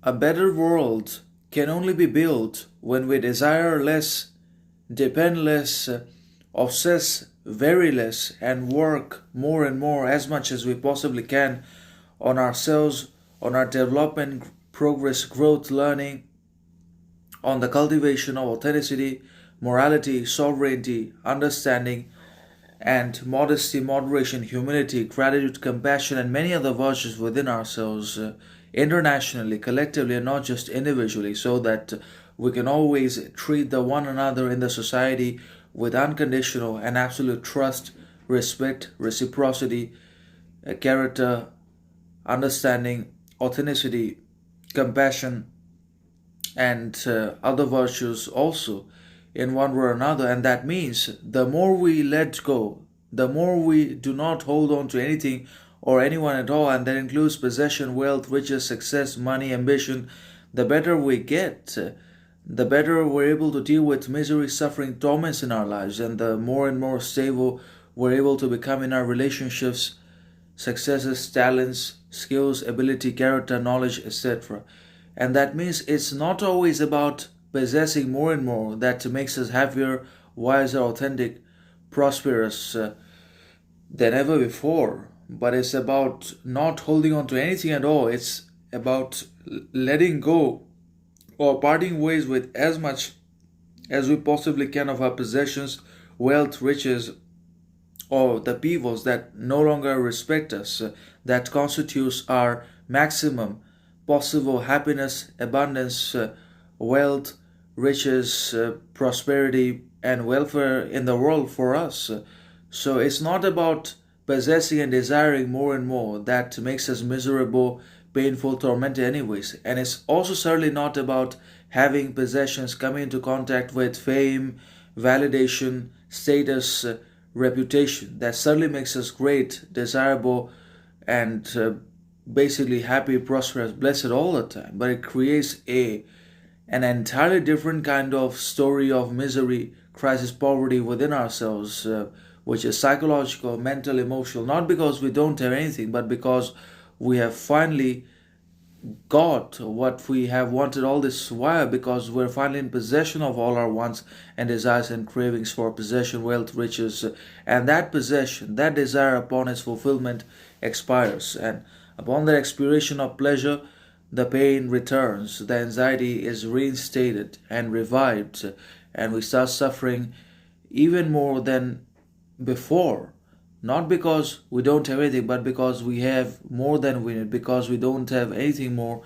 A better world can only be built when we desire less, depend less, obsess very less, and work more and more as much as we possibly can on ourselves, on our development, progress, growth, learning, on the cultivation of authenticity, morality, sovereignty, understanding, and modesty, moderation, humility, gratitude, compassion, and many other virtues within ourselves, internationally, collectively, and not just individually, so that we can always treat the one another in the society with unconditional and absolute trust, respect, reciprocity, character, understanding, authenticity, compassion, and other virtues also in one way or another. And that means the more we let go, the more we do not hold on to anything or anyone at all, and that includes possession, wealth, riches, success, money, ambition, the better we get, the better we're able to deal with misery, suffering, torments in our lives, and the more and more stable we're able to become in our relationships, successes, talents, skills, ability, character, knowledge, etc. And that means it's not always about possessing more and more that makes us happier, wiser, authentic, prosperous than ever before, but it's about not holding on to anything at all. It's about letting go or parting ways with as much as we possibly can of our possessions, wealth, riches, or the peoples that no longer respect us, that constitutes our maximum possible happiness, abundance, wealth, riches, prosperity, and welfare in the world for us. So it's not about possessing and desiring more and more that makes us miserable, painful, tormented, anyways. And it's also certainly not about having possessions, coming into contact with fame, validation, status, reputation. That certainly makes us great, desirable, and basically happy, prosperous, blessed all the time. But it creates an entirely different kind of story of misery, crisis, poverty within ourselves, which is psychological, mental, emotional, not because we don't have anything, but because we have finally got what we have wanted all this while, because we're finally in possession of all our wants and desires and cravings for possession, wealth, riches, and that possession, that desire upon its fulfillment expires. And upon the expiration of pleasure, the pain returns, the anxiety is reinstated and revived, and we start suffering even more than before. Not because we don't have anything, but because we have more than we need, because we don't have anything more